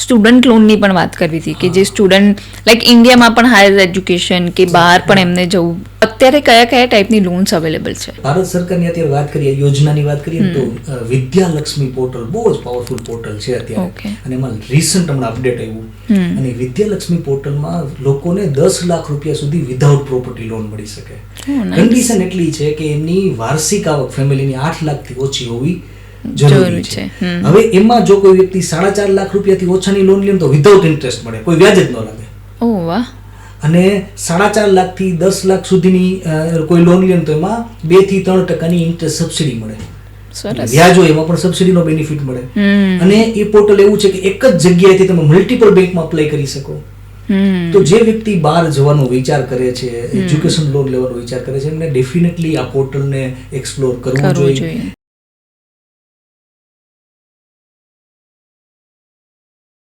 Student લોનની પણ વાત કરવી હતી કે જે સ્ટુડન્ટ લાઈક ઇન્ડિયામાં પણ હાયર એજ્યુકેશન કે બહાર પણ એમને જવું, અત્યારે કયા કયા ટાઈપની લોન્સ અવેલેબલ છે? ભારત સરકારની અત્યારે વાત કરીએ, યોજનાની વાત કરીએ તો વિદ્યાલક્ષ્મી પોર્ટલ બહુ જ પાવરફુલ પોર્ટલ છે અત્યારે, અને એમાં રિસન્ટ હમણાં અપડેટ આવ્યું, અને વિદ્યાલક્ષ્મી પોર્ટલમાં લોકોને 10 લાખ રૂપિયા સુધી વિધાઉટ પ્રોપર્ટી લોન મળી શકે. કન્ડિશન એટલી છે કે એમની વાર્ષિક આવક ફેમિલીની 8 લાખથી ઓછી હોવી જરૂરી છે. હવે એમાં જો કોઈ વ્યક્તિ 4.5 લાખ રૂપિયાથી ઓછાની લોન લે તો વિધાઉટ ઇન્ટરેસ્ટ મળે, કોઈ વ્યાજ જ ન લાગે. ઓહ વાહ. અને 4.5 લાખથી 10 લાખ સુધીની કોઈ લોન લે તો એમાં 2 થી 3% ઇન્ટરેસ્ટ સબસિડી મળે, વ્યાજ હોય એમાં પણ સબસિડીનો બેનિફિટ મળે. અને એ પોર્ટલ એવું છે કે એક જ જગ્યાએથી તમે મલ્ટિપલ બેંકમાં અપ્લાય કરી શકો. તો જે વ્યક્તિ બહાર જવાનો વિચાર કરે છે, એજ્યુકેશન લોન લેવાનો વિચાર કરે છે, એમને ડેફિનેટલી આ પોર્ટલને એક્સપ્લોર કરવું જોઈએ.